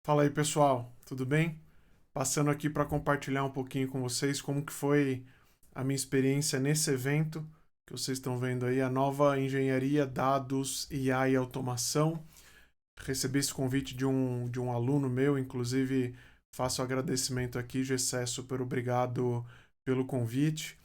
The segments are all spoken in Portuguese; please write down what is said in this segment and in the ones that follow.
Fala aí, pessoal, tudo bem? Passando aqui para compartilhar um pouquinho com vocês como que foi a minha experiência nesse evento que vocês estão vendo aí, a nova Engenharia, Dados, IA e Automação. Recebi esse convite de um aluno meu, inclusive faço agradecimento aqui, Gessé, super obrigado pelo convite.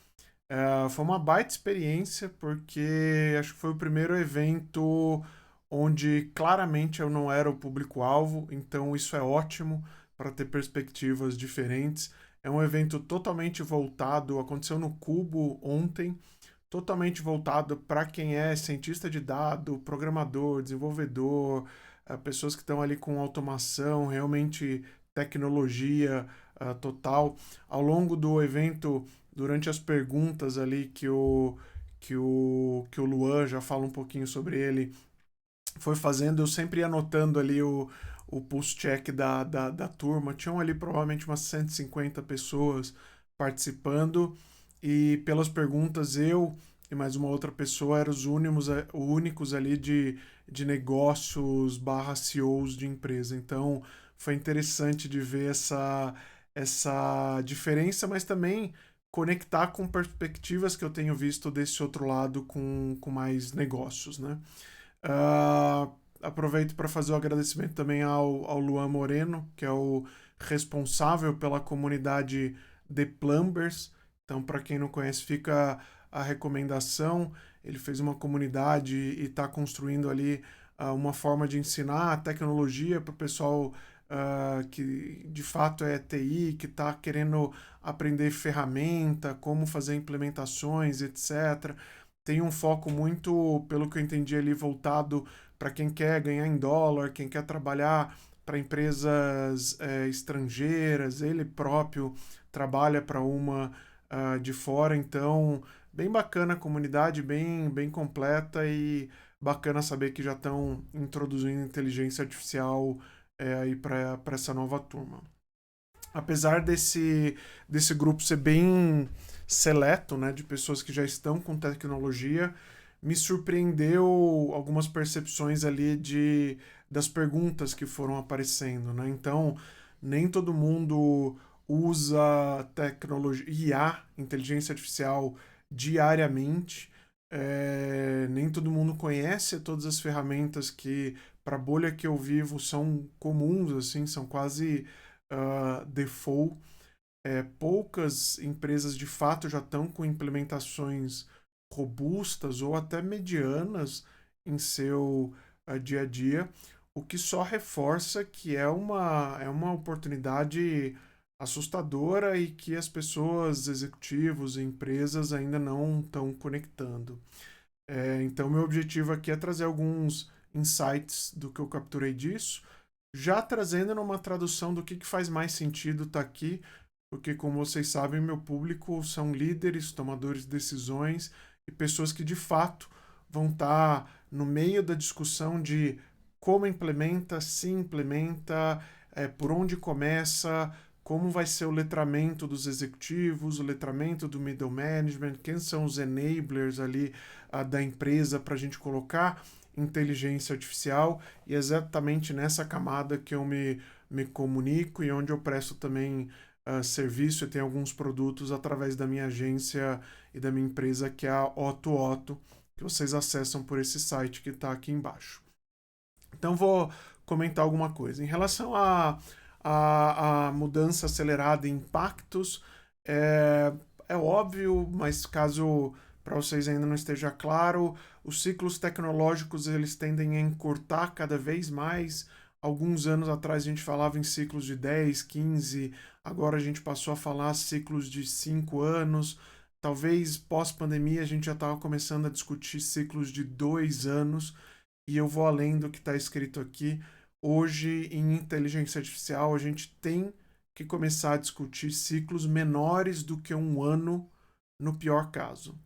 Foi uma baita experiência, porque acho que foi o primeiro evento onde claramente eu não era o público-alvo, então isso é ótimo para ter perspectivas diferentes. É um evento totalmente voltado, aconteceu no Cubo ontem, totalmente voltado para quem é cientista de dado, programador, desenvolvedor, pessoas que estão ali com automação, realmente tecnologia total. Ao longo do evento, durante as perguntas ali que o Luan já fala um pouquinho sobre ele, foi fazendo, eu sempre ia anotando ali o pulse check da turma. Tinham ali provavelmente umas 150 pessoas participando e pelas perguntas eu e mais uma outra pessoa eram os únicos ali de negócios barra CEOs de empresa. Então foi interessante de ver essa diferença, mas também conectar com perspectivas que eu tenho visto desse outro lado com mais negócios, né? Ah, aproveito para fazer o agradecimento também ao Luan Moreno, que é o responsável pela comunidade The Plumbers. Então, para quem não conhece, fica a recomendação. Ele fez uma comunidade e está construindo ali uma forma de ensinar a tecnologia para o pessoal que de fato é TI, que está querendo aprender ferramenta, como fazer implementações, etc. Tem um foco muito, pelo que eu entendi ali, voltado para quem quer ganhar em dólar, quem quer trabalhar para empresas estrangeiras. Ele próprio trabalha para uma de fora, então bem bacana a comunidade, bem completa e bacana saber que já estão introduzindo inteligência artificial aí para essa nova turma. Apesar desse grupo ser bem seleto, né, de pessoas que já estão com tecnologia, me surpreendeu algumas percepções ali das perguntas que foram aparecendo, né? Então, nem todo mundo usa tecnologia, IA, inteligência artificial, diariamente. Nem todo mundo conhece todas as ferramentas que, para a bolha que eu vivo, são comuns, assim, são quase default. Poucas empresas de fato já estão com implementações robustas ou até medianas em seu dia a dia, o que só reforça que é uma oportunidade assustadora e que as pessoas, executivos e empresas ainda não estão conectando. Então, meu objetivo aqui é trazer alguns insights do que eu capturei disso, já trazendo numa tradução do que faz mais sentido estar aqui, porque, como vocês sabem, meu público são líderes, tomadores de decisões e pessoas que de fato vão estar no meio da discussão de como implementa, se implementa, por onde começa, como vai ser o letramento dos executivos, o letramento do middle management, quem são os enablers ali da empresa para a gente colocar inteligência artificial, e é exatamente nessa camada que eu me comunico e onde eu presto também serviço e tenho alguns produtos através da minha agência e da minha empresa, que é a Otto Otto, que vocês acessam por esse site que está aqui embaixo. Então vou comentar alguma coisa. Em relação à mudança acelerada e impactos, é óbvio, mas caso para vocês ainda não esteja claro, os ciclos tecnológicos eles tendem a encurtar cada vez mais. Alguns anos atrás a gente falava em ciclos de 10, 15, agora a gente passou a falar ciclos de 5 anos. Talvez pós-pandemia a gente já estava começando a discutir ciclos de 2 anos, e eu vou além do que está escrito aqui. Hoje, em inteligência artificial, a gente tem que começar a discutir ciclos menores do que um ano, no pior caso.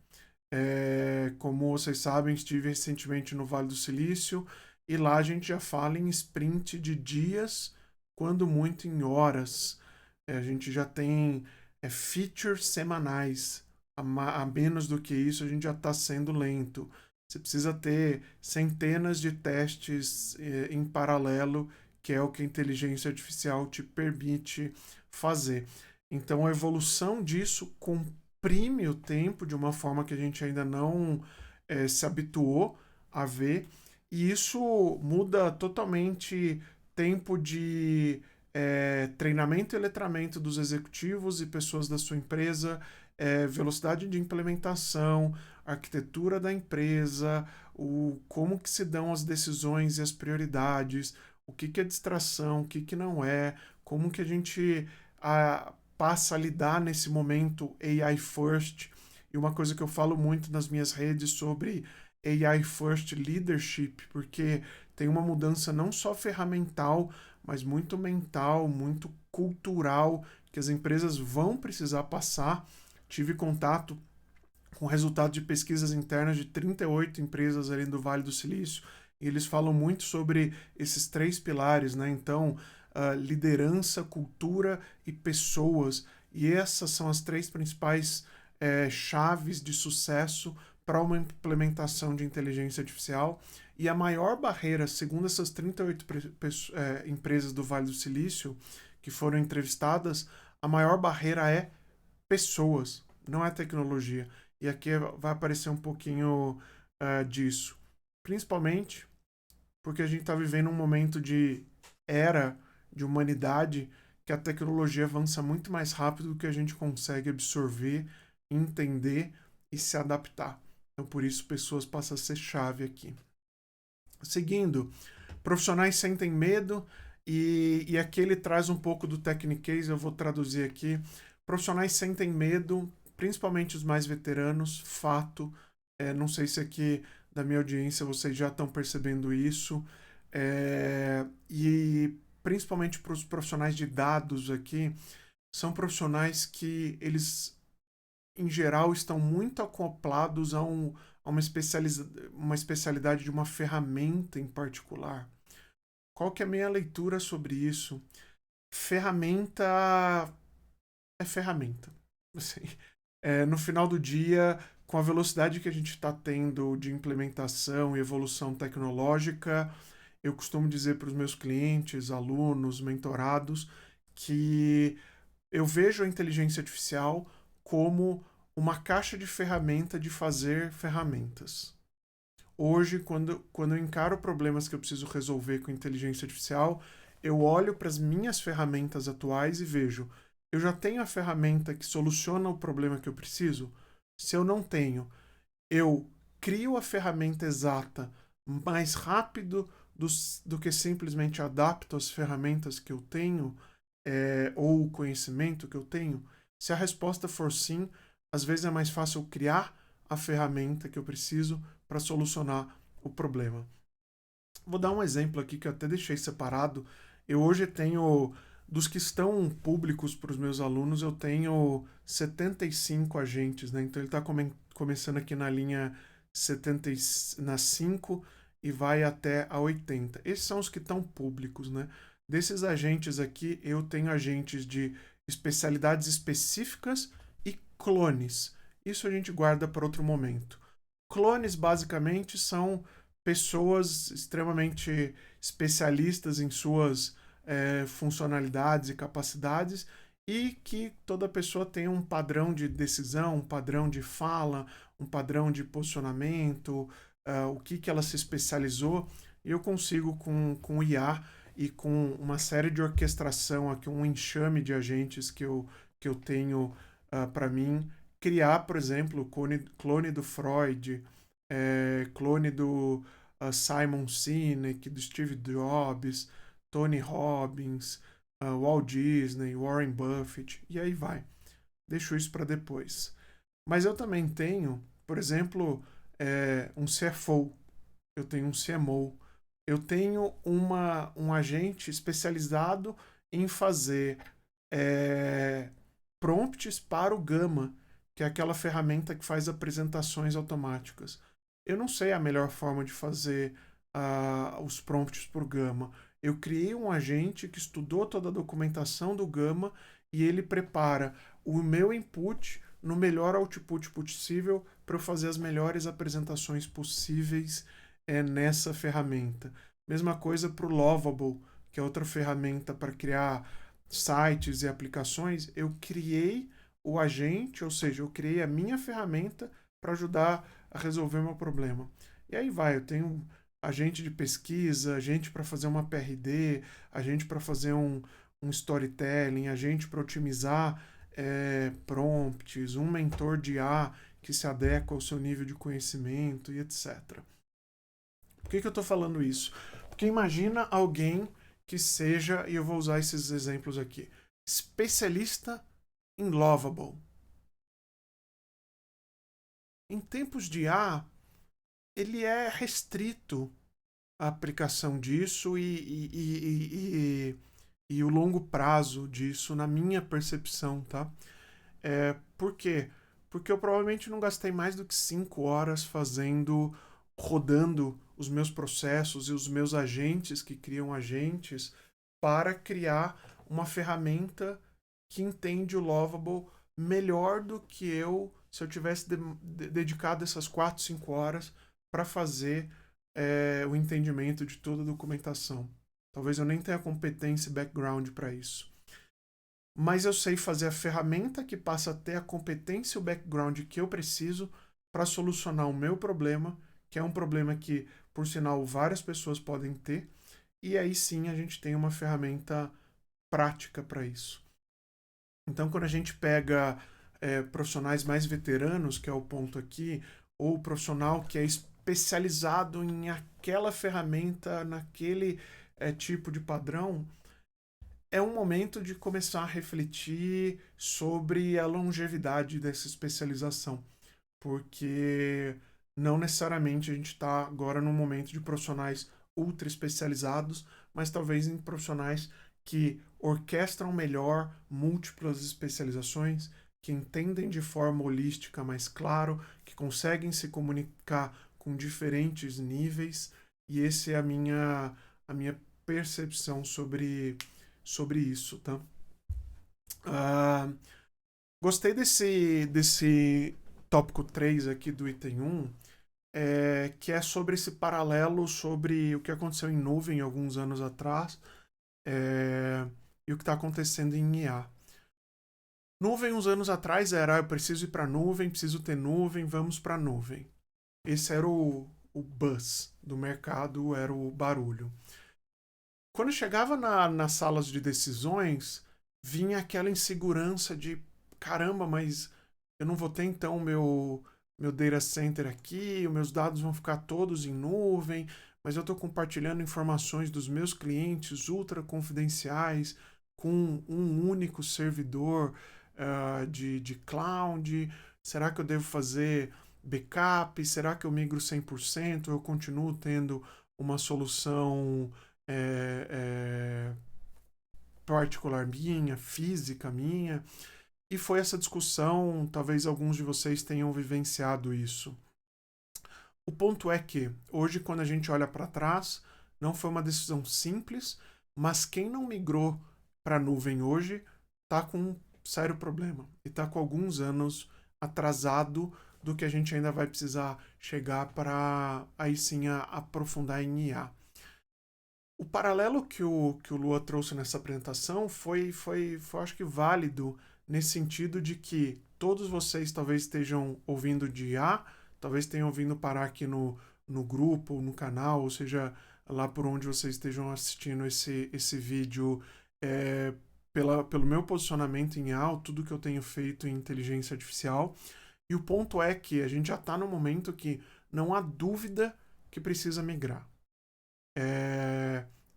Como vocês sabem, estive recentemente no Vale do Silício e lá a gente já fala em sprint de dias, quando muito em horas. A gente já tem features semanais. A menos do que isso, a gente já está sendo lento. Você precisa ter centenas de testes em paralelo que é o que a inteligência artificial te permite fazer. Então, a evolução disso comprime o tempo de uma forma que a gente ainda não se habituou a ver, e isso muda totalmente tempo de treinamento e letramento dos executivos e pessoas da sua empresa, velocidade de implementação, arquitetura da empresa, como que se dão as decisões e as prioridades, o que é distração, o que não é, como que a gente passa a lidar nesse momento AI first. E uma coisa que eu falo muito nas minhas redes sobre AI first leadership, porque tem uma mudança não só ferramental, mas muito mental, muito cultural, que as empresas vão precisar passar. Tive contato com resultado de pesquisas internas de 38 empresas ali do Vale do Silício, e eles falam muito sobre esses 3 pilares, né? Então, liderança, cultura e pessoas. E essas são as 3 principais chaves de sucesso para uma implementação de inteligência artificial. E a maior barreira, segundo essas 38 empresas do Vale do Silício que foram entrevistadas, a maior barreira é pessoas, não é tecnologia. E aqui vai aparecer um pouquinho disso. Principalmente porque a gente está vivendo um momento de era de humanidade que a tecnologia avança muito mais rápido do que a gente consegue absorver, entender e se adaptar. Então, por isso, pessoas passam a ser chave aqui. Seguindo, profissionais sentem medo, e aqui ele traz um pouco do Technicase, eu vou traduzir aqui. Profissionais sentem medo, principalmente os mais veteranos, fato. Não sei se aqui da minha audiência vocês já estão percebendo isso. E principalmente para os profissionais de dados aqui, são profissionais que eles, em geral, estão muito acoplados a uma especialidade de uma ferramenta em particular. Qual que é a minha leitura sobre isso? Ferramenta é ferramenta. Assim, no final do dia, com a velocidade que a gente está tendo de implementação e evolução tecnológica, eu costumo dizer para os meus clientes, alunos, mentorados, que eu vejo a inteligência artificial como uma caixa de ferramenta de fazer ferramentas. Hoje, quando eu encaro problemas que eu preciso resolver com inteligência artificial, eu olho para as minhas ferramentas atuais e vejo, eu já tenho a ferramenta que soluciona o problema que eu preciso? Se eu não tenho, eu crio a ferramenta exata mais rápido do que simplesmente adapto as ferramentas que eu tenho, ou o conhecimento que eu tenho? Se a resposta for sim, às vezes é mais fácil criar a ferramenta que eu preciso para solucionar o problema. Vou dar um exemplo aqui que eu até deixei separado. Eu hoje tenho, dos que estão públicos para os meus alunos, eu tenho 75 agentes, né? Então ele está começando aqui na linha 5 e vai até a 80. Esses são os que estão públicos, né? Desses agentes aqui, eu tenho agentes de especialidades específicas e clones. Isso a gente guarda para outro momento. Clones, basicamente, são pessoas extremamente especialistas em suas funcionalidades e capacidades, e que toda pessoa tem um padrão de decisão, um padrão de fala, um padrão de posicionamento, o que ela se especializou, e eu consigo com o IA e com uma série de orquestração aqui, um enxame de agentes que eu tenho para mim, criar, por exemplo, clone do Freud, clone do Simon Sinek, do Steve Jobs, Tony Robbins, Walt Disney, Warren Buffett, e aí vai. Deixo isso para depois. Mas eu também tenho, por exemplo, um CFO, eu tenho um CMO, eu tenho um agente especializado em fazer prompts para o Gama, que é aquela ferramenta que faz apresentações automáticas. Eu não sei a melhor forma de fazer os prompts por Gama. Eu criei um agente que estudou toda a documentação do Gama e ele prepara o meu input no melhor output possível para eu fazer as melhores apresentações possíveis nessa ferramenta. Mesma coisa para o Lovable, que é outra ferramenta para criar sites e aplicações, eu criei o agente, ou seja, eu criei a minha ferramenta para ajudar a resolver meu problema. E aí vai, eu tenho agente de pesquisa, agente para fazer uma PRD, agente para fazer um storytelling, agente para otimizar prompts, um mentor de IA que se adequa ao seu nível de conhecimento e etc. Por que eu estou falando isso? Porque imagina alguém que seja, e eu vou usar esses exemplos aqui, especialista em Lovable. Em tempos de IA, ele é restrito a aplicação disso e o longo prazo disso, na minha percepção, tá? Por quê? Porque eu provavelmente não gastei mais do que 5 horas rodando os meus processos e os meus agentes que criam agentes para criar uma ferramenta que entende o Lovable melhor do que se eu tivesse dedicado essas 4, 5 horas para fazer o entendimento de toda a documentação. Talvez eu nem tenha competência e background para isso. Mas eu sei fazer a ferramenta que passa a ter a competência e o background que eu preciso para solucionar o meu problema, que é um problema que, por sinal, várias pessoas podem ter, e aí sim a gente tem uma ferramenta prática para isso. Então, quando a gente pega profissionais mais veteranos, que é o ponto aqui, ou o profissional que é especializado em aquela ferramenta, naquele tipo de padrão, é um momento de começar a refletir sobre a longevidade dessa especialização, porque não necessariamente a gente está agora num momento de profissionais ultra especializados, mas talvez em profissionais que orquestram melhor múltiplas especializações, que entendem de forma holística mais claro, que conseguem se comunicar com diferentes níveis, e essa é a minha percepção sobre isso, tá? Gostei desse tópico 3 aqui do item 1, que é sobre esse paralelo sobre o que aconteceu em nuvem alguns anos atrás e o que está acontecendo em IA. Nuvem, uns anos atrás, eu preciso ir para nuvem, preciso ter nuvem, vamos para nuvem. Esse era o buzz do mercado, era o barulho. Quando chegava nas salas de decisões, vinha aquela insegurança de caramba, mas eu não vou ter então meu data center aqui, os meus dados vão ficar todos em nuvem, mas eu estou compartilhando informações dos meus clientes ultra confidenciais com um único servidor de cloud. Será que eu devo fazer backup? Será que eu migro 100%? Eu continuo tendo uma solução particular minha, física minha, e foi essa discussão, talvez alguns de vocês tenham vivenciado isso. O ponto é que, hoje, quando a gente olha para trás, não foi uma decisão simples, mas quem não migrou para a nuvem hoje está com um sério problema e está com alguns anos atrasado do que a gente ainda vai precisar chegar para aí sim aprofundar em IA. O paralelo que o Lua trouxe nessa apresentação foi acho que válido nesse sentido de que todos vocês talvez estejam ouvindo de IA, talvez tenham ouvido parar aqui no grupo, no canal, ou seja, lá por onde vocês estejam assistindo esse vídeo, pelo meu posicionamento em IA, tudo que eu tenho feito em inteligência artificial. E o ponto é que a gente já está no momento que não há dúvida que precisa migrar.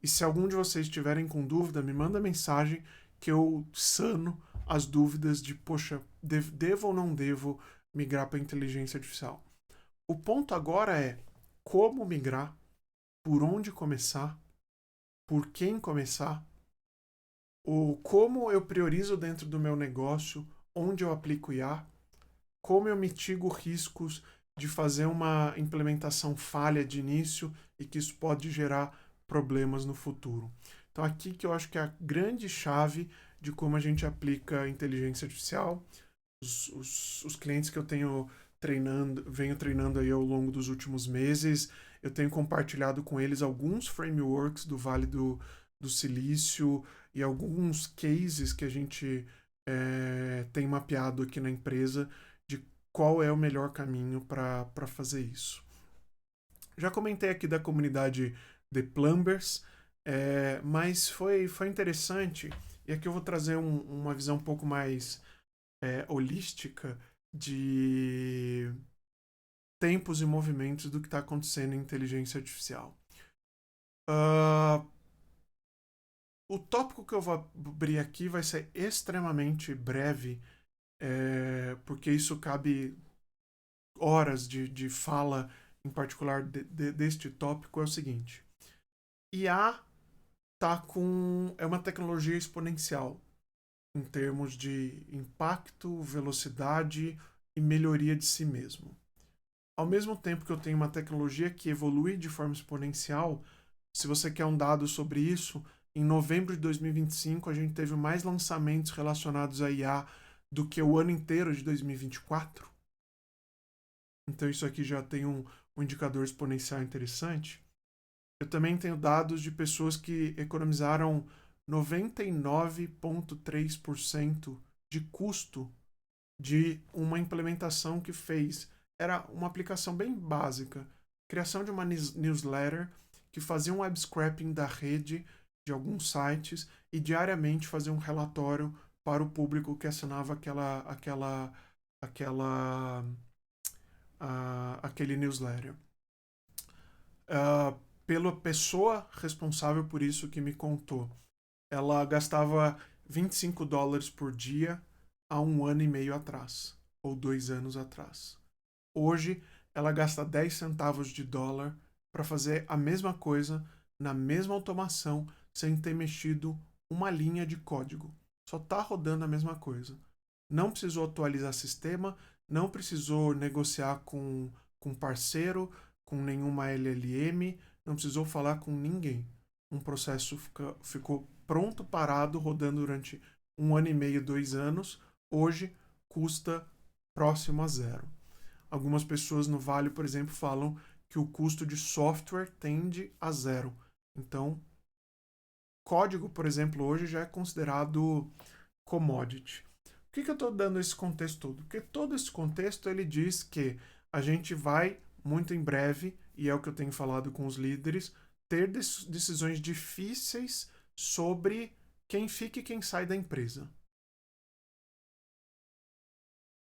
E se algum de vocês estiverem com dúvida, me manda mensagem que eu sano as dúvidas de, poxa, devo ou não devo migrar para inteligência artificial. O ponto agora é como migrar, por onde começar, por quem começar, ou como eu priorizo dentro do meu negócio, onde eu aplico IA, como eu mitigo riscos de fazer uma implementação falha de início e que isso pode gerar problemas no futuro. Então aqui que eu acho que é a grande chave de como a gente aplica inteligência artificial. Os clientes que eu venho treinando aí ao longo dos últimos meses, eu tenho compartilhado com eles alguns frameworks do Vale do do Silício e alguns cases que a gente tem mapeado aqui na empresa de qual é o melhor caminho para fazer isso. Já comentei aqui da comunidade The Plumbers, mas foi interessante, e aqui eu vou trazer uma visão um pouco mais holística de tempos e movimentos do que está acontecendo em inteligência artificial. O tópico que eu vou abrir aqui vai ser extremamente breve, porque isso cabe horas de fala, em particular deste tópico, é o seguinte. IA é uma tecnologia exponencial em termos de impacto, velocidade e melhoria de si mesmo. Ao mesmo tempo que eu tenho uma tecnologia que evolui de forma exponencial, se você quer um dado sobre isso, em novembro de 2025 a gente teve mais lançamentos relacionados a IA do que o ano inteiro de 2024. Então isso aqui já tem um indicador exponencial interessante. Eu também tenho dados de pessoas que economizaram 99,3% de custo de uma implementação que fez. Era uma aplicação bem básica. Criação de uma newsletter que fazia um web scraping da rede de alguns sites e diariamente fazia um relatório para o público que assinava aquele newsletter. Pela pessoa responsável por isso que me contou, ela gastava $25 por dia há 1 ano e meio atrás, ou 2 anos atrás. Hoje, ela gasta 10 centavos de dólar para fazer a mesma coisa na mesma automação, sem ter mexido uma linha de código. Só está rodando a mesma coisa. Não precisou atualizar sistema, não precisou negociar com parceiro, com nenhuma LLM, não precisou falar com ninguém. Um processo ficou pronto, parado, rodando durante 1 ano e meio, 2 anos. Hoje custa próximo a zero. Algumas pessoas no Vale, por exemplo, falam que o custo de software tende a zero. Então, código, por exemplo, hoje já é considerado commodity. Por que eu estou dando esse contexto todo? Porque todo esse contexto ele diz que a gente vai, muito em breve, e é o que eu tenho falado com os líderes, ter decisões difíceis sobre quem fica e quem sai da empresa.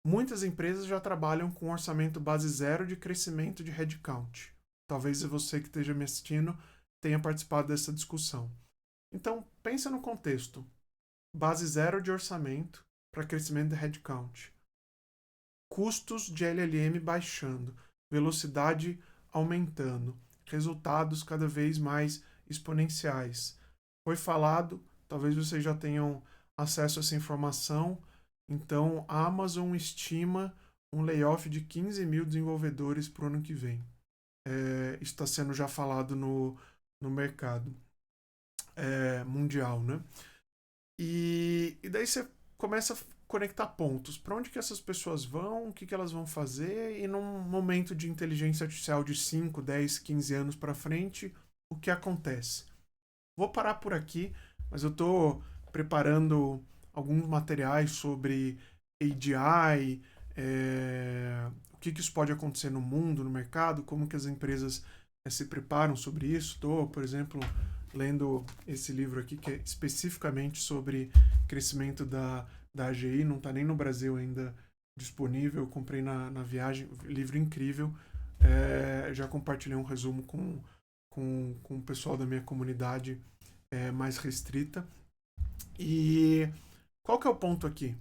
Muitas empresas já trabalham com orçamento base zero de crescimento de headcount. Talvez você que esteja me assistindo tenha participado dessa discussão. Então, pensa no contexto. Base zero de orçamento para crescimento de headcount. Custos de LLM baixando. Velocidade aumentando. Resultados cada vez mais exponenciais. Foi falado, talvez vocês já tenham acesso a essa informação. Então, a Amazon estima um layoff de 15 mil desenvolvedores para o ano que vem. Isso está sendo já falado no mercado mundial, né? E daí você começa a conectar pontos. Para onde que essas pessoas vão, o que elas vão fazer, e num momento de inteligência artificial de 5, 10, 15 anos para frente, o que acontece? Vou parar por aqui, mas eu estou preparando alguns materiais sobre AGI, o que isso pode acontecer no mundo, no mercado, como que as empresas se preparam sobre isso. Estou, por exemplo, lendo esse livro aqui que é especificamente sobre crescimento da AGI, não está nem no Brasil ainda disponível, eu comprei na viagem, livro incrível. Já compartilhei um resumo com o pessoal da minha comunidade mais restrita. E qual que é o ponto aqui?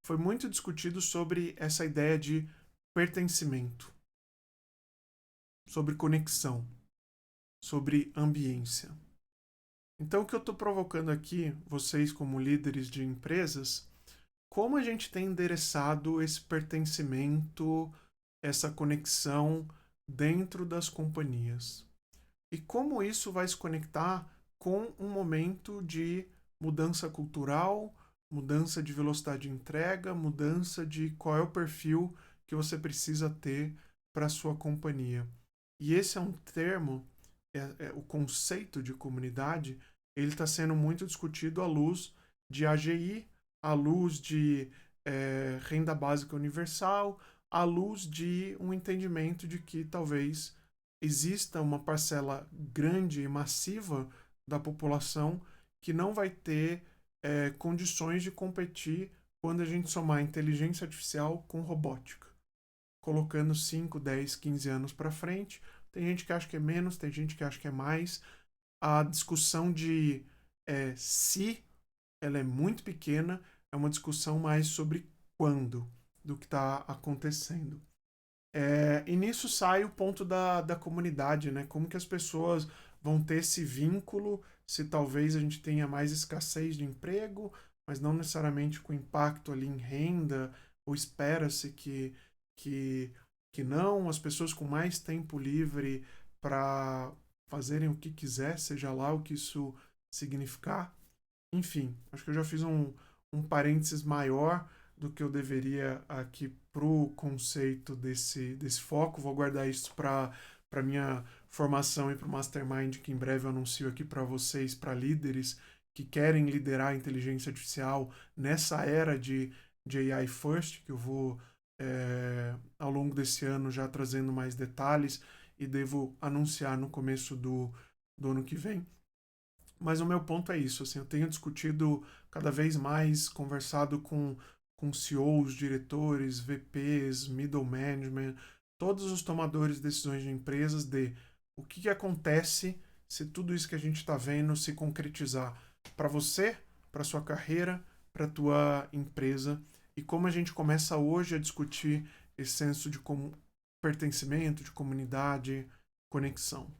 Foi muito discutido sobre essa ideia de pertencimento, sobre conexão, sobre ambiência. Então, o que eu estou provocando aqui, vocês como líderes de empresas, como a gente tem endereçado esse pertencimento, essa conexão dentro das companhias? E como isso vai se conectar com um momento de mudança cultural, mudança de velocidade de entrega, mudança de qual é o perfil que você precisa ter para a sua companhia. E esse é um termo, o conceito de comunidade, ele está sendo muito discutido à luz de AGI, à luz de renda básica universal, à luz de um entendimento de que talvez exista uma parcela grande e massiva da população que não vai ter condições de competir quando a gente somar inteligência artificial com robótica, colocando 5, 10, 15 anos para frente. Tem gente que acha que é menos, tem gente que acha que é mais. A discussão de se ela é muito pequena, é uma discussão mais sobre quando do que está acontecendo. E nisso sai o ponto da comunidade, né? Como que as pessoas vão ter esse vínculo, se talvez a gente tenha mais escassez de emprego, mas não necessariamente com impacto ali em renda, ou espera-se que, que não, as pessoas com mais tempo livre para fazerem o que quiser, seja lá o que isso significar. Enfim, acho que eu já fiz um parênteses maior do que eu deveria aqui pro conceito desse foco. Vou guardar isso para minha formação e para o Mastermind, que em breve eu anuncio aqui para vocês, para líderes que querem liderar a inteligência artificial nessa era de AI First, que eu vou ao longo desse ano já trazendo mais detalhes e devo anunciar no começo do ano que vem. Mas o meu ponto é isso, assim, eu tenho discutido cada vez mais, conversado com CEOs, diretores, VPs, middle management, todos os tomadores de decisões de empresas de o que acontece se tudo isso que a gente está vendo se concretizar para você, para sua carreira, para tua empresa e como a gente começa hoje a discutir esse senso de pertencimento, de comunidade, conexão.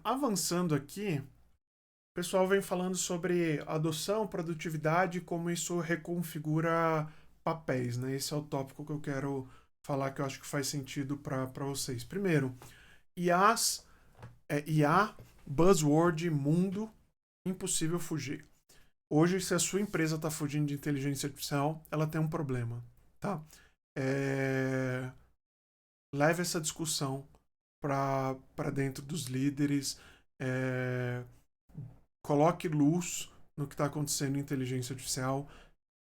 Avançando aqui, o pessoal vem falando sobre adoção, produtividade e como isso reconfigura papéis, né? Esse é o tópico que eu quero falar que eu acho que faz sentido para vocês. Primeiro, IA, buzzword, mundo, impossível fugir. Hoje, se a sua empresa está fugindo de inteligência artificial, ela tem um problema, tá? Leve essa discussão para dentro dos líderes, coloque luz no que está acontecendo em inteligência artificial,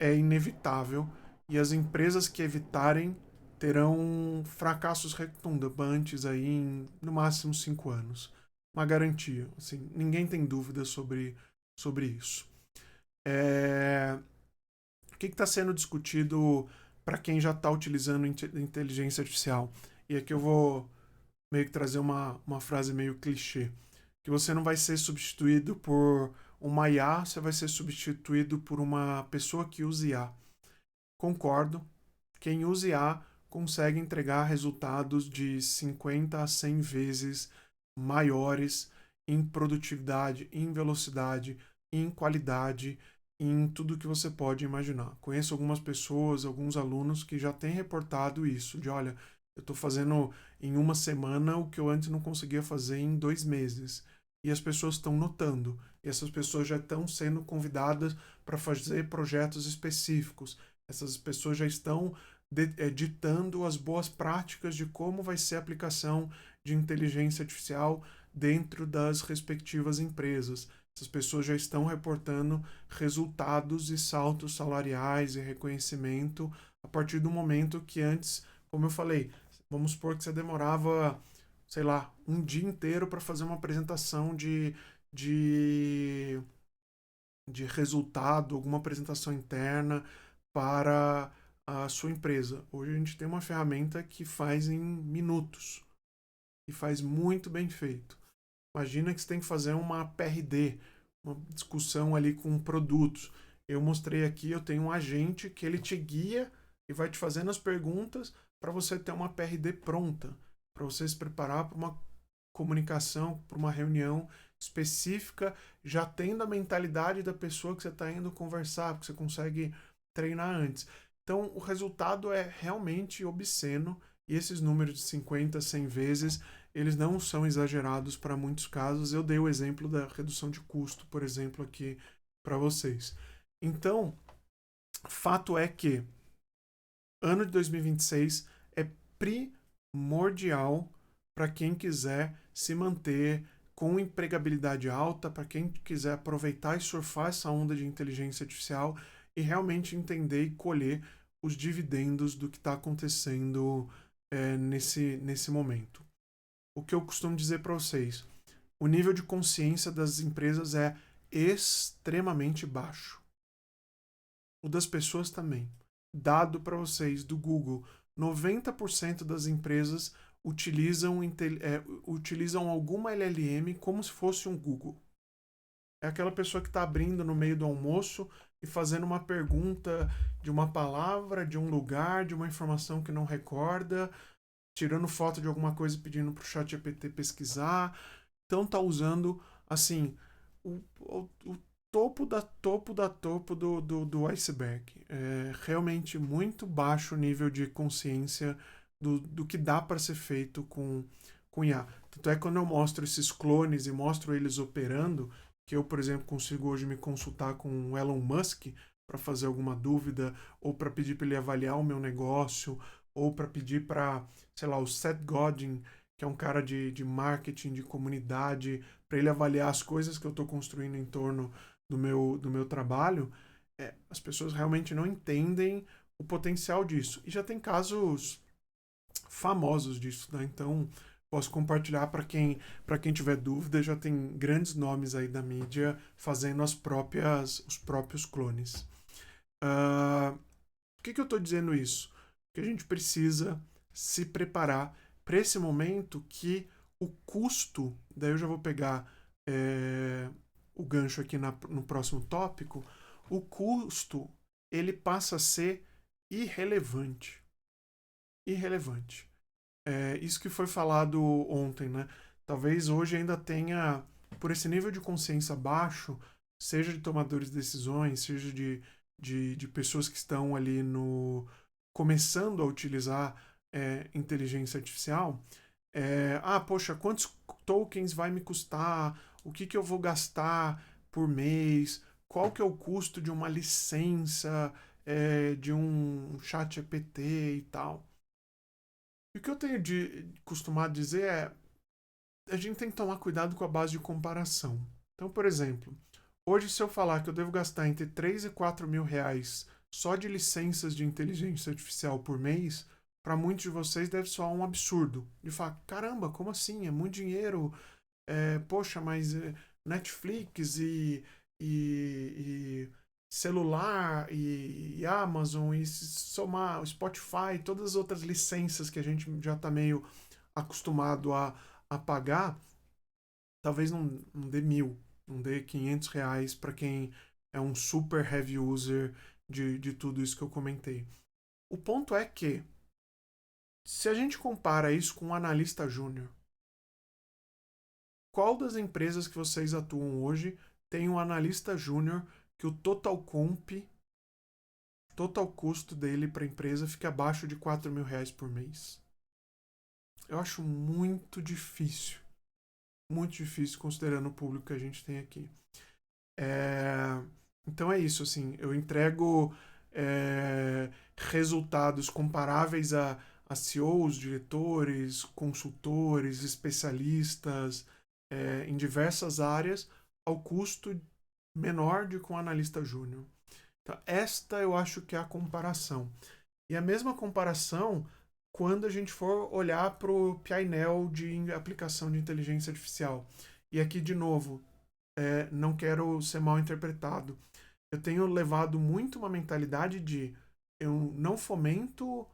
é inevitável e as empresas que evitarem terão fracassos retumbantes aí em no máximo 5 anos. Uma garantia, assim, ninguém tem dúvida sobre isso. O que está sendo discutido para quem já está utilizando inteligência artificial? E aqui eu vou meio que trazer uma frase meio clichê. Que você não vai ser substituído por uma IA, você vai ser substituído por uma pessoa que usa IA. Concordo. Quem usa IA consegue entregar resultados de 50 a 100 vezes maiores em produtividade, em velocidade, em qualidade, em tudo que você pode imaginar. Conheço algumas pessoas, alguns alunos que já têm reportado isso, de olha, eu estou fazendo em uma semana o que eu antes não conseguia fazer em 2 meses. E as pessoas estão notando. E essas pessoas já estão sendo convidadas para fazer projetos específicos. Essas pessoas já estão ditando as boas práticas de como vai ser a aplicação de inteligência artificial dentro das respectivas empresas. Essas pessoas já estão reportando resultados e saltos salariais e reconhecimento a partir do momento que antes, como eu falei, vamos supor que você demorava, sei lá, um dia inteiro para fazer uma apresentação de, de resultado, alguma apresentação interna para a sua empresa. Hoje a gente tem uma ferramenta que faz em minutos e faz muito bem feito. Imagina que você tem que fazer uma PRD, uma discussão ali com produtos. Eu mostrei aqui, eu tenho um agente que ele te guia e vai te fazendo as perguntas para você ter uma PRD pronta, para você se preparar para uma comunicação, para uma reunião específica, já tendo a mentalidade da pessoa que você está indo conversar, porque você consegue treinar antes. Então, o resultado é realmente obsceno e esses números de 50, 100 vezes, eles não são exagerados para muitos casos. Eu dei o exemplo da redução de custo, por exemplo, aqui para vocês. Então, fato é que ano de 2026 é primordial para quem quiser se manter com empregabilidade alta para quem quiser aproveitar e surfar essa onda de inteligência artificial e realmente entender e colher os dividendos do que está acontecendo nesse momento. O que eu costumo dizer para vocês, o nível de consciência das empresas é extremamente baixo. O das pessoas também. Dado para vocês do Google, 90% das empresas utilizam alguma LLM como se fosse um Google. É aquela pessoa que está abrindo no meio do almoço e fazendo uma pergunta de uma palavra, de um lugar, de uma informação que não recorda, tirando foto de alguma coisa e pedindo para o ChatGPT pesquisar. Então tá usando, assim, o topo do iceberg. É realmente muito baixo o nível de consciência do que dá para ser feito com IA. Tanto é que quando eu mostro esses clones e mostro eles operando, que eu, por exemplo, consigo hoje me consultar com o Elon Musk para fazer alguma dúvida, ou para pedir para ele avaliar o meu negócio, ou para pedir para, sei lá, o Seth Godin, que é um cara de marketing, de comunidade, para ele avaliar as coisas que eu estou construindo em torno do meu trabalho, as pessoas realmente não entendem o potencial disso. E já tem casos famosos disso, né? Então, posso compartilhar para quem tiver dúvida, já tem grandes nomes aí da mídia fazendo os próprios clones. Por que eu estou dizendo isso? Porque a gente precisa se preparar para esse momento que o custo, daí eu já vou pegar o gancho aqui no próximo tópico, o custo ele passa a ser irrelevante. Irrelevante. Isso que foi falado ontem, né? Talvez hoje ainda tenha, por esse nível de consciência baixo, seja de tomadores de decisões, seja de pessoas que estão ali começando a utilizar inteligência artificial, poxa, quantos tokens vai me custar? O que eu vou gastar por mês? Qual que é o custo de uma licença de um chat GPT e tal? E o que eu tenho costumado dizer a gente tem que tomar cuidado com a base de comparação. Então, por exemplo, hoje se eu falar que eu devo gastar entre 3 e 4 mil reais só de licenças de inteligência artificial por mês, para muitos de vocês deve soar um absurdo. De falar, caramba, como assim? É muito dinheiro. Poxa, mas Netflix e celular e Amazon e somar o Spotify, todas as outras licenças que a gente já está meio acostumado a pagar, talvez não dê 1.000, não dê 500 reais para quem é um super heavy user de tudo isso que eu comentei. O ponto é que, se a gente compara isso com um analista júnior, qual das empresas que vocês atuam hoje tem um analista júnior que o total custo dele para a empresa fica abaixo de 4 mil reais por mês? Eu acho muito difícil considerando o público que a gente tem aqui. Então é isso, assim, eu entrego resultados comparáveis a CEOs, diretores, consultores, especialistas em diversas áreas ao custo menor do que um analista júnior. Então, esta eu acho que é a comparação. E a mesma comparação quando a gente for olhar para o painel de aplicação de inteligência artificial. E aqui, de novo, não quero ser mal interpretado. Eu tenho levado muito uma mentalidade de eu não fomento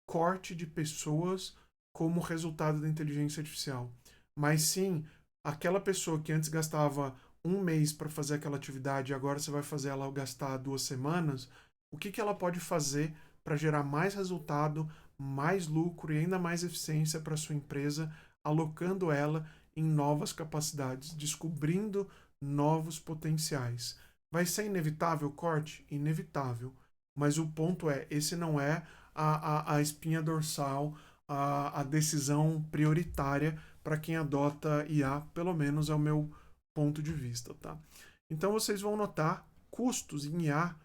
corte de pessoas como resultado da inteligência artificial, mas sim aquela pessoa que antes gastava um mês para fazer aquela atividade e agora você vai fazer ela gastar 2 semanas, o que ela pode fazer para gerar mais resultado, mais lucro e ainda mais eficiência para sua empresa, alocando ela em novas capacidades, descobrindo novos potenciais. Vai ser inevitável o corte? Inevitável. Mas o ponto esse não é a espinha dorsal, a decisão prioritária para quem adota IA, pelo menos é o meu ponto de vista, tá? Então vocês vão notar, custos em IA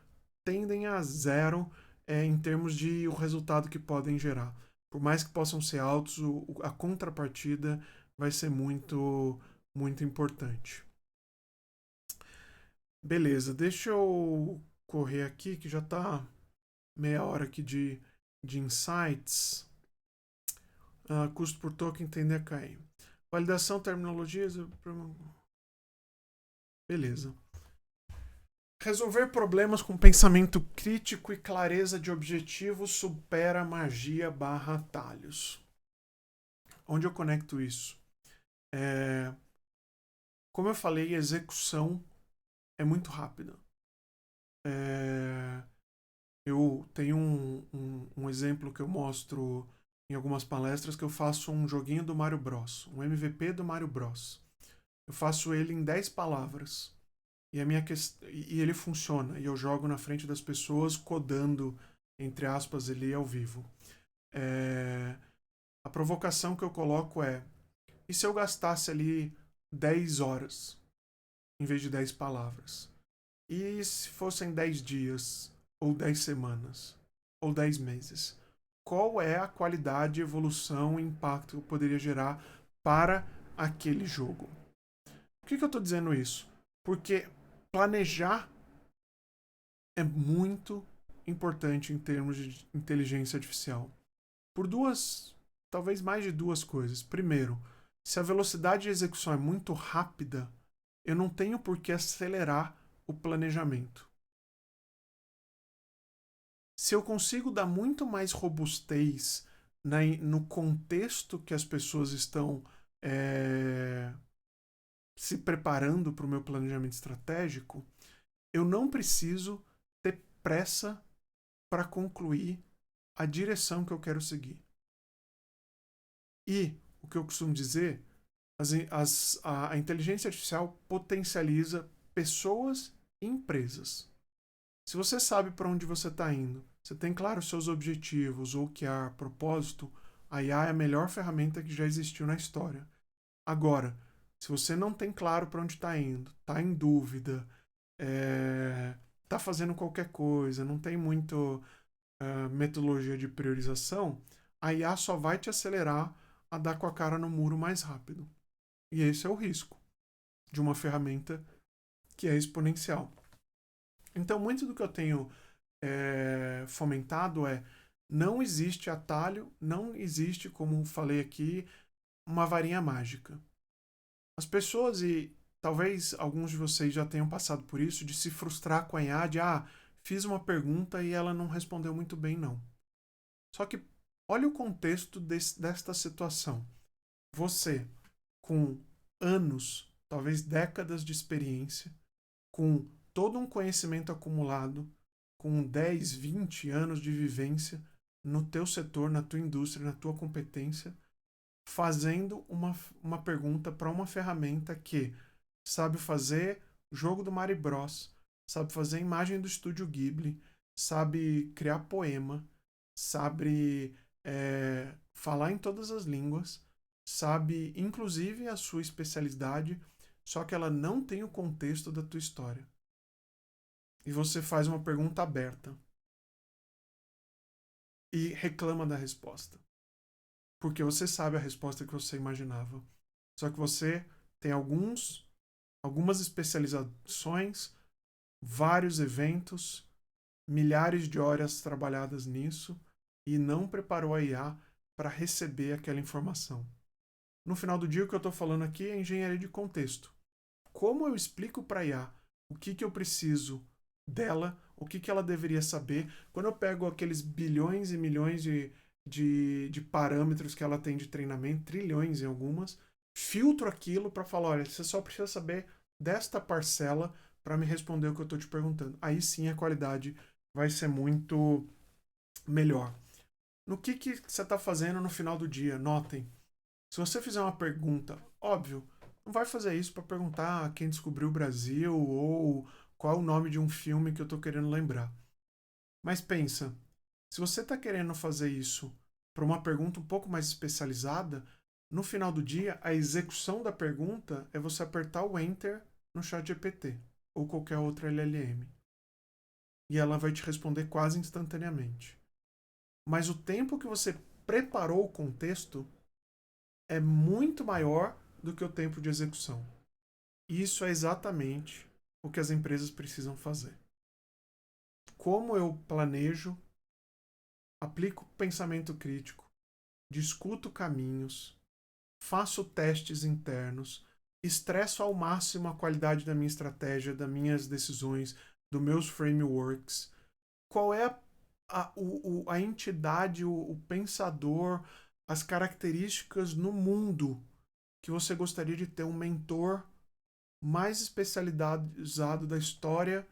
tendem a zero em termos de o resultado que podem gerar. Por mais que possam ser altos, a contrapartida vai ser muito, muito importante. Beleza, deixa eu correr aqui que já está meia hora aqui de insights. Custo por token tende a cair. Validação, terminologias. Beleza. Resolver problemas com pensamento crítico e clareza de objetivos supera magia / atalhos. Onde eu conecto isso? Como eu falei, a execução é muito rápida. Eu tenho um exemplo que eu mostro em algumas palestras, que eu faço um joguinho do Mario Bros, um MVP do Mario Bros. Eu faço ele em 10 palavras. E, e ele funciona. E eu jogo na frente das pessoas, codando, entre aspas, ele ao vivo. A provocação que eu coloco é: e se eu gastasse ali 10 horas, em vez de 10 palavras? E se fossem 10 dias, ou 10 semanas, ou 10 meses? Qual é a qualidade, evolução e impacto que eu poderia gerar para aquele jogo? Por que eu estou dizendo isso? Porque planejar é muito importante em termos de inteligência artificial. Por talvez mais de duas coisas. Primeiro, se a velocidade de execução é muito rápida, eu não tenho por que acelerar o planejamento. Se eu consigo dar muito mais robustez no contexto que as pessoas estão se preparando para o meu planejamento estratégico, eu não preciso ter pressa para concluir a direção que eu quero seguir. E o que eu costumo dizer, a inteligência artificial potencializa pessoas e empresas. Se você sabe para onde você está indo, você tem claro os seus objetivos ou que há propósito, a IA é a melhor ferramenta que já existiu na história. Agora, se você não tem claro para onde está indo, está em dúvida, está fazendo qualquer coisa, não tem muito metodologia de priorização, a IA só vai te acelerar a dar com a cara no muro mais rápido. E esse é o risco de uma ferramenta que é exponencial. Então, muito do que eu tenho fomentado não existe atalho, não existe, como falei aqui, uma varinha mágica. As pessoas, e talvez alguns de vocês já tenham passado por isso, de se frustrar com a IA, de fiz uma pergunta e ela não respondeu muito bem, não. Só que olha o contexto desta situação. Você, com anos, talvez décadas de experiência, com todo um conhecimento acumulado, com 10, 20 anos de vivência no teu setor, na tua indústria, na tua competência, fazendo uma pergunta para uma ferramenta que sabe fazer jogo do Mario Bros, sabe fazer imagem do estúdio Ghibli, sabe criar poema, sabe falar em todas as línguas, sabe inclusive a sua especialidade, só que ela não tem o contexto da tua história. E você faz uma pergunta aberta e reclama da resposta. Porque você sabe a resposta que você imaginava. Só que você tem algumas especializações, vários eventos, milhares de horas trabalhadas nisso e não preparou a IA para receber aquela informação. No final do dia, o que eu estou falando aqui é engenharia de contexto. Como eu explico para a IA o que eu preciso dela, o que ela deveria saber, quando eu pego aqueles bilhões e milhões de parâmetros que ela tem de treinamento, trilhões em algumas, filtro aquilo para falar, olha, você só precisa saber desta parcela para me responder o que eu estou te perguntando. Aí sim a qualidade vai ser muito melhor. No que você está fazendo no final do dia? Notem, se você fizer uma pergunta, óbvio, não vai fazer isso para perguntar quem descobriu o Brasil ou qual o nome de um filme que eu estou querendo lembrar. Mas pensa, se você está querendo fazer isso para uma pergunta um pouco mais especializada, no final do dia, a execução da pergunta é você apertar o Enter no ChatGPT ou qualquer outra LLM. E ela vai te responder quase instantaneamente. Mas o tempo que você preparou o contexto é muito maior do que o tempo de execução. Isso é exatamente o que as empresas precisam fazer. Como eu planejo, aplico pensamento crítico, discuto caminhos, faço testes internos, estresso ao máximo a qualidade da minha estratégia, das minhas decisões, dos meus frameworks. Qual é a entidade, o pensador, as características no mundo que você gostaria de ter um mentor mais especializado da história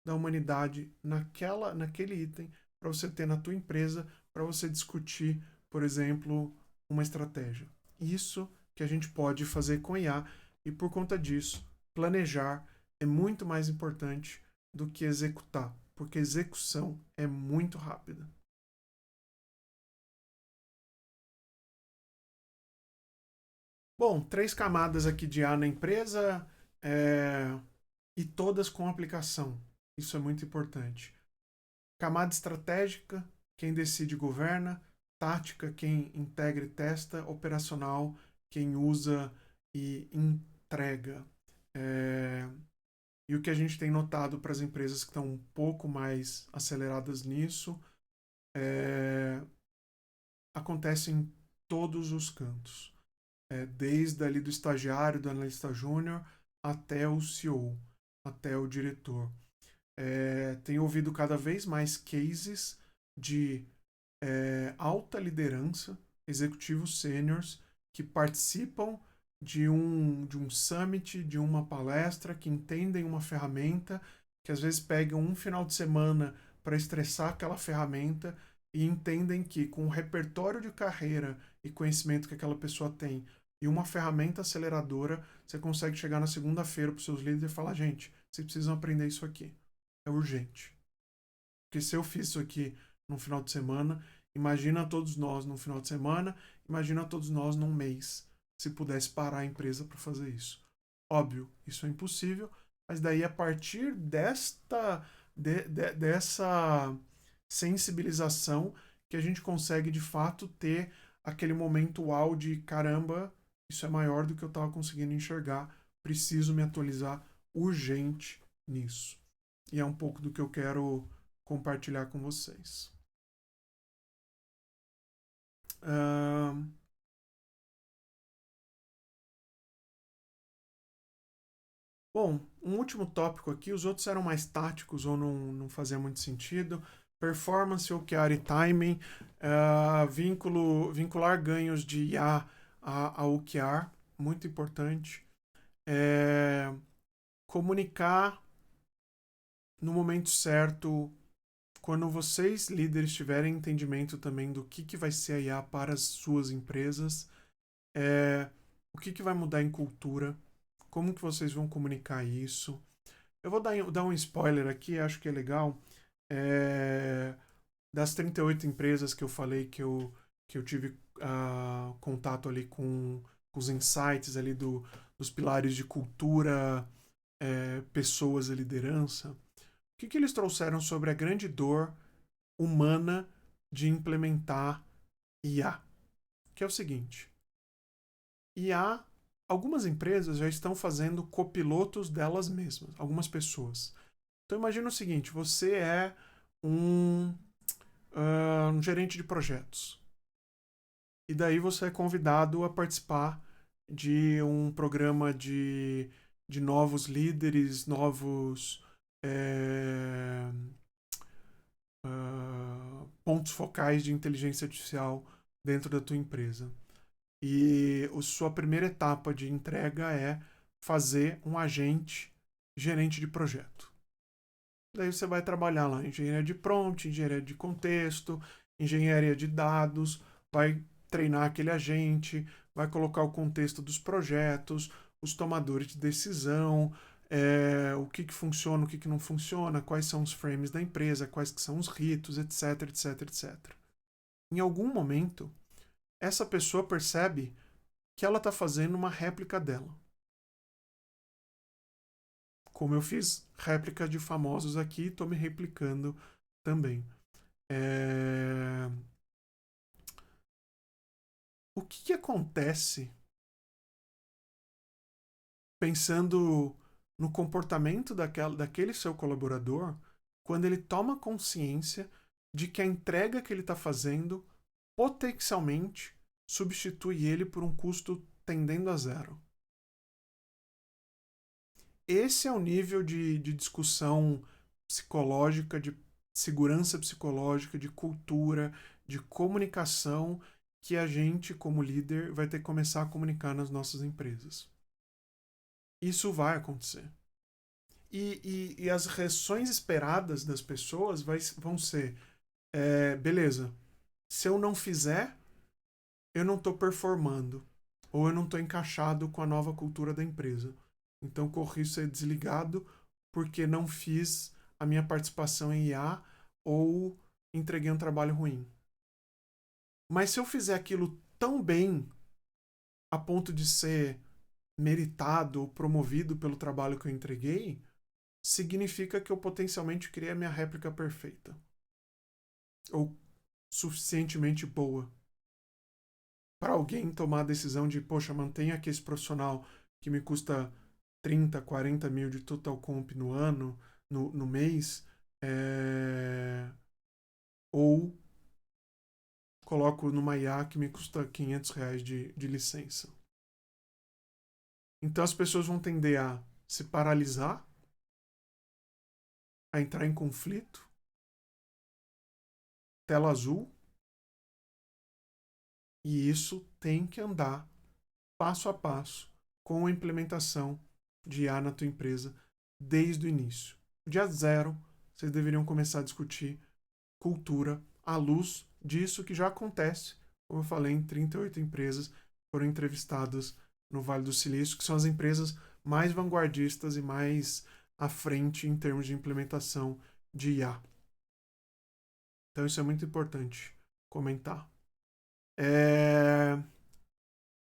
da humanidade naquele item para você ter na tua empresa, para você discutir, por exemplo, uma estratégia. Isso que a gente pode fazer com IA e por conta disso, planejar é muito mais importante do que executar, porque execução é muito rápida. Bom, 3 camadas aqui de A na empresa e todas com aplicação. Isso é muito importante. Camada estratégica, quem decide governa. Tática, quem integra e testa. Operacional, quem usa e entrega. E o que a gente tem notado para as empresas que estão um pouco mais aceleradas nisso acontece em todos os cantos. Desde ali do estagiário, do analista júnior, até o CEO, até o diretor. Tenho ouvido cada vez mais cases de alta liderança, executivos sêniores, que participam de um summit, de uma palestra, que entendem uma ferramenta, que às vezes pegam um final de semana para estressar aquela ferramenta e entendem que com o repertório de carreira e conhecimento que aquela pessoa tem e uma ferramenta aceleradora, você consegue chegar na segunda-feira para os seus líderes e falar: gente, vocês precisam aprender isso aqui. É urgente. Porque se eu fiz isso aqui num final de semana, imagina todos nós num final de semana, imagina todos nós num mês, se pudesse parar a empresa para fazer isso. Óbvio, isso é impossível, mas daí a partir dessa sensibilização que a gente consegue de fato ter aquele momento uau de caramba, isso é maior do que eu estava conseguindo enxergar, preciso me atualizar urgente nisso. E é um pouco do que eu quero compartilhar com vocês. Bom, um último tópico aqui, os outros eram mais táticos ou não fazia muito sentido. Performance, OKR e timing, vincular ganhos de IA a OKR, muito importante. Comunicar no momento certo, quando vocês, líderes, tiverem entendimento também do que vai ser a IA para as suas empresas, o que vai mudar em cultura, como que vocês vão comunicar isso. Eu vou dar um spoiler aqui, acho que é legal. Das 38 empresas que eu falei que eu tive contato ali com os insights ali dos pilares de cultura, pessoas e liderança, o que eles trouxeram sobre a grande dor humana de implementar IA? Que é o seguinte: IA, algumas empresas já estão fazendo copilotos delas mesmas, algumas pessoas. Então imagina o seguinte: você é um gerente de projetos. E daí você é convidado a participar de um programa de novos líderes, novos pontos focais de inteligência artificial dentro da tua empresa. E a sua primeira etapa de entrega é fazer um agente gerente de projeto. Daí você vai trabalhar lá engenharia de prompt, engenharia de contexto, engenharia de dados, vai treinar aquele agente, vai colocar o contexto dos projetos, os tomadores de decisão, o que funciona, o que não funciona, quais são os frames da empresa, quais que são os ritos, etc, etc, etc. Em algum momento, essa pessoa percebe que ela está fazendo uma réplica dela. Como eu fiz réplica de famosos aqui, estou me replicando também. o que acontece pensando no comportamento daquele seu colaborador quando ele toma consciência de que a entrega que ele está fazendo potencialmente substitui ele por um custo tendendo a zero. Esse é o nível de discussão psicológica, de segurança psicológica, de cultura, de comunicação que a gente, como líder, vai ter que começar a comunicar nas nossas empresas. Isso vai acontecer. E as reações esperadas das pessoas vão ser: beleza, se eu não fizer, eu não estou performando, ou eu não estou encaixado com a nova cultura da empresa. Então corri ser desligado porque não fiz a minha participação em IA ou entreguei um trabalho ruim. Mas se eu fizer aquilo tão bem a ponto de ser meritado ou promovido pelo trabalho que eu entreguei, significa que eu potencialmente criei a minha réplica perfeita. Ou suficientemente boa. Para alguém tomar a decisão de, poxa, mantenha aqui esse profissional que me custa 30, 40 mil de total comp no ano, no mês, ou coloco numa IA que me custa R$ 500 de licença. Então as pessoas vão tender a se paralisar, a entrar em conflito, tela azul, e isso tem que andar passo a passo com a implementação de IA na tua empresa desde o início. Dia zero, vocês deveriam começar a discutir cultura à luz disso que já acontece, como eu falei, em 38 empresas foram entrevistadas no Vale do Silício, que são as empresas mais vanguardistas e mais à frente em termos de implementação de IA. Então isso é muito importante comentar.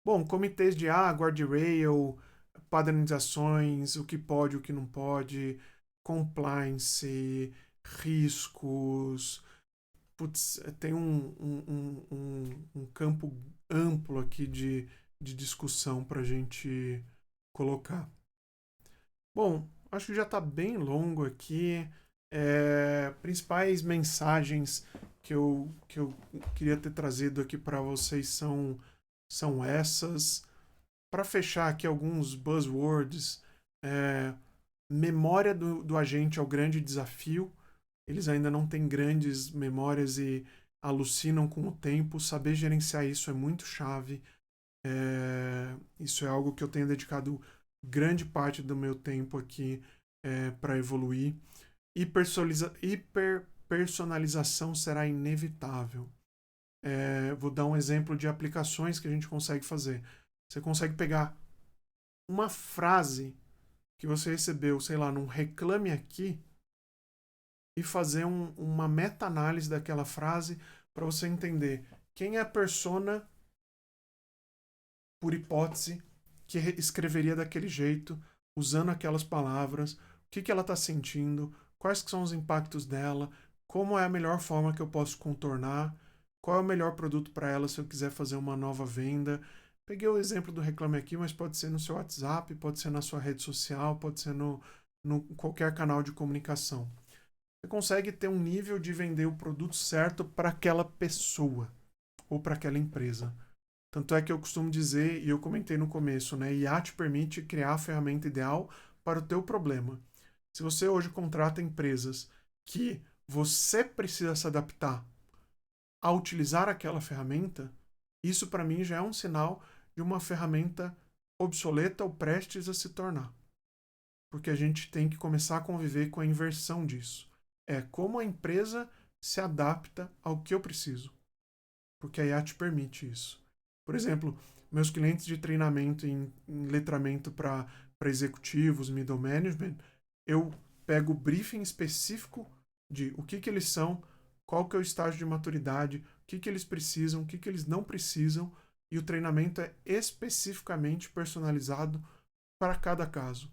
Bom, comitês de guardrail, padronizações, o que pode, o que não pode, compliance, riscos. Putz, tem um campo amplo aqui de discussão para a gente colocar. Bom, acho que já está bem longo aqui. Principais mensagens que eu queria ter trazido aqui para vocês são essas. Para fechar aqui alguns buzzwords, memória do agente é o grande desafio. Eles ainda não têm grandes memórias e alucinam com o tempo. Saber gerenciar isso é muito chave. Isso é algo que eu tenho dedicado grande parte do meu tempo aqui para evoluir. Hiperpersonalização será inevitável. Vou dar um exemplo de aplicações que a gente consegue fazer. Você consegue pegar uma frase que você recebeu, sei lá, num Reclame Aqui e fazer uma meta-análise daquela frase para você entender quem é a persona, por hipótese, que escreveria daquele jeito, usando aquelas palavras, o que ela está sentindo, quais que são os impactos dela, como é a melhor forma que eu posso contornar, qual é o melhor produto para ela se eu quiser fazer uma nova venda. Peguei o exemplo do Reclame Aqui, mas pode ser no seu WhatsApp, pode ser na sua rede social, pode ser no qualquer canal de comunicação. Você consegue ter um nível de vender o produto certo para aquela pessoa ou para aquela empresa. Tanto é que eu costumo dizer, e eu comentei no começo, né? IA te permite criar a ferramenta ideal para o teu problema. Se você hoje contrata empresas que você precisa se adaptar a utilizar aquela ferramenta, isso para mim já é um sinal de uma ferramenta obsoleta ou prestes a se tornar. Porque a gente tem que começar a conviver com a inversão disso. Como a empresa se adapta ao que eu preciso. Porque a IA te permite isso. Por exemplo, meus clientes de treinamento em letramento para executivos, middle management, eu pego o briefing específico de o que eles são, qual que é o estágio de maturidade, o que eles precisam, o que eles não precisam, e o treinamento é especificamente personalizado para cada caso,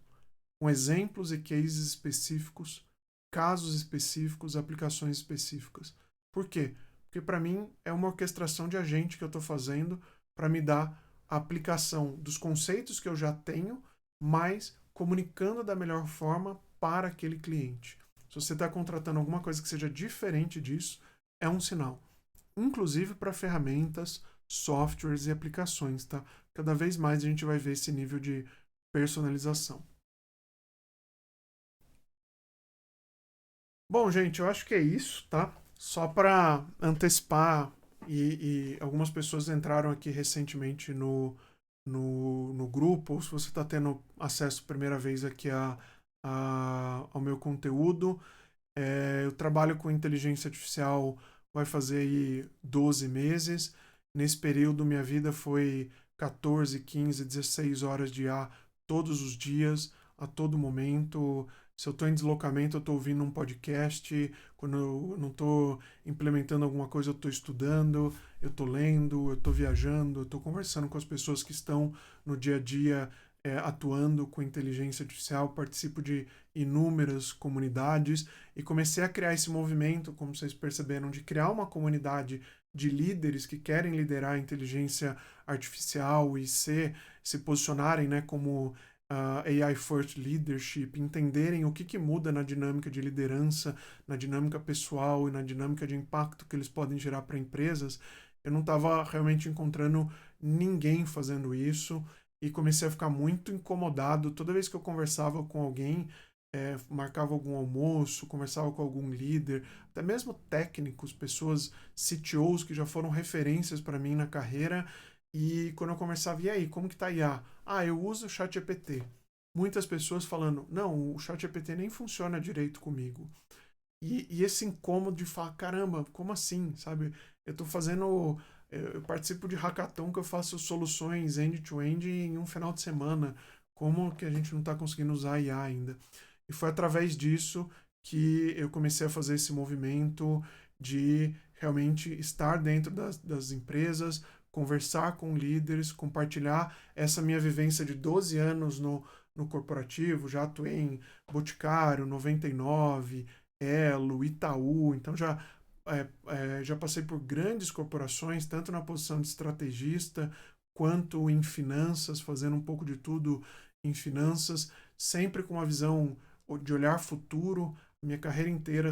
com exemplos e cases específicos, casos específicos, aplicações específicas. Por quê? Porque para mim é uma orquestração de agente que eu estou fazendo para me dar a aplicação dos conceitos que eu já tenho, mas comunicando da melhor forma para aquele cliente. Se você está contratando alguma coisa que seja diferente disso, é um sinal. Inclusive para ferramentas, softwares e aplicações, tá? Cada vez mais a gente vai ver esse nível de personalização. Bom, gente, eu acho que é isso, tá? Só para antecipar, e algumas pessoas entraram aqui recentemente no grupo, ou se você está tendo acesso primeira vez aqui ao meu conteúdo, eu trabalho com inteligência artificial, vai fazer aí 12 meses. Nesse período, minha vida foi 14, 15, 16 horas de IA todos os dias, a todo momento. Se eu estou em deslocamento, eu estou ouvindo um podcast. Quando eu não estou implementando alguma coisa, eu estou estudando, eu estou lendo, eu estou viajando, eu estou conversando com as pessoas que estão no dia a dia atuando com inteligência artificial. Participo de inúmeras comunidades e comecei a criar esse movimento, como vocês perceberam, de criar uma comunidade de líderes que querem liderar a inteligência artificial e se posicionarem, né, como AI First Leadership, entenderem o que muda na dinâmica de liderança, na dinâmica pessoal e na dinâmica de impacto que eles podem gerar para empresas. Eu não estava realmente encontrando ninguém fazendo isso e comecei a ficar muito incomodado toda vez que eu conversava com alguém, marcava algum almoço, conversava com algum líder, até mesmo técnicos, pessoas, CTOs que já foram referências para mim na carreira. E quando eu conversava, e aí, como que tá a IA? Ah, eu uso o ChatGPT. Muitas pessoas falando, não, o ChatGPT nem funciona direito comigo. E esse incômodo de falar, caramba, como assim, sabe? Eu tô fazendo, eu participo de hackathon que eu faço soluções end-to-end em um final de semana. Como que a gente não está conseguindo usar a IA ainda? E foi através disso que eu comecei a fazer esse movimento de realmente estar dentro das empresas, conversar com líderes, compartilhar essa minha vivência de 12 anos no corporativo. Já atuei em Boticário, 99, Elo, Itaú, então já passei por grandes corporações, tanto na posição de estrategista quanto em finanças, fazendo um pouco de tudo em finanças, sempre com uma visão de olhar futuro. Minha carreira inteira,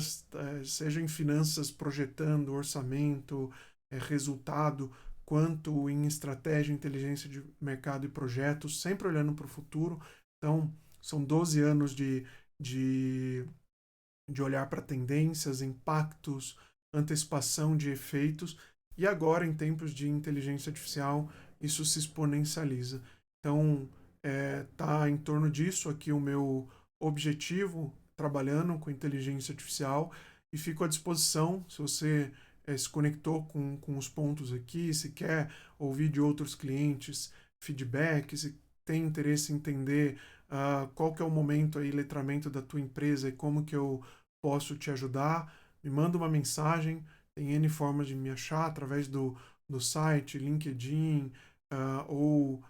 seja em finanças, projetando orçamento, resultado, quanto em estratégia, inteligência de mercado e projetos, sempre olhando para o futuro. Então, são 12 anos de olhar para tendências, impactos, antecipação de efeitos, e agora, em tempos de inteligência artificial, isso se exponencializa. Então, tá em torno disso aqui o meu objetivo, trabalhando com inteligência artificial, e fico à disposição, se você se conectou com os pontos aqui, se quer ouvir de outros clientes feedback, se tem interesse em entender qual que é o momento aí, letramento da tua empresa e como que eu posso te ajudar, me manda uma mensagem, tem N formas de me achar através do site, LinkedIn ou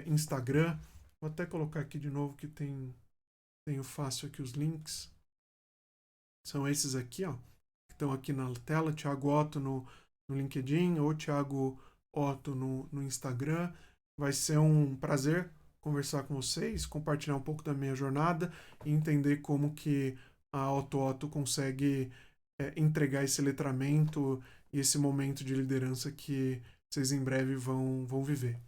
Instagram. Vou até colocar aqui de novo que tenho fácil aqui os links. São esses aqui, ó, que estão aqui na tela, Thiago Otto no LinkedIn ou Thiago Otto no Instagram. Vai ser um prazer conversar com vocês, compartilhar um pouco da minha jornada e entender como que a Otto consegue entregar esse letramento e esse momento de liderança que vocês em breve vão viver.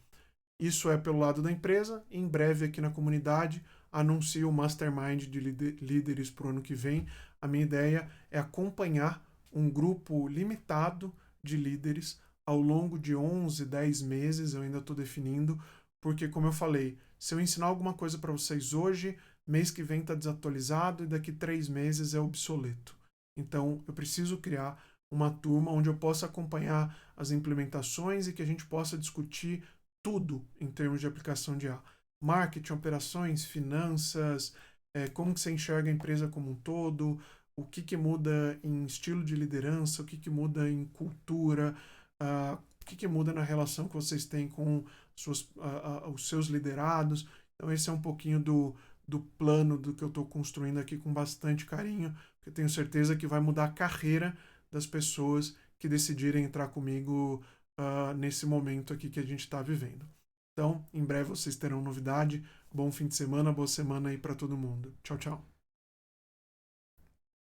Isso é pelo lado da empresa. Em breve aqui na comunidade anuncio o Mastermind de líderes para o ano que vem. A minha ideia é acompanhar um grupo limitado de líderes ao longo de 11, 10 meses, eu ainda estou definindo, porque como eu falei, se eu ensinar alguma coisa para vocês hoje, mês que vem está desatualizado e daqui 3 meses é obsoleto. Então eu preciso criar uma turma onde eu possa acompanhar as implementações e que a gente possa discutir tudo em termos de aplicação de IA. Marketing, operações, finanças, como que você enxerga a empresa como um todo, o que muda em estilo de liderança, o que muda em cultura, o que muda na relação que vocês têm com os seus liderados. Então esse é um pouquinho do plano do que eu estou construindo aqui com bastante carinho, porque eu tenho certeza que vai mudar a carreira das pessoas que decidirem entrar comigo nesse momento aqui que a gente está vivendo. Então, em breve vocês terão novidade. Bom fim de semana, boa semana aí para todo mundo. Tchau, tchau.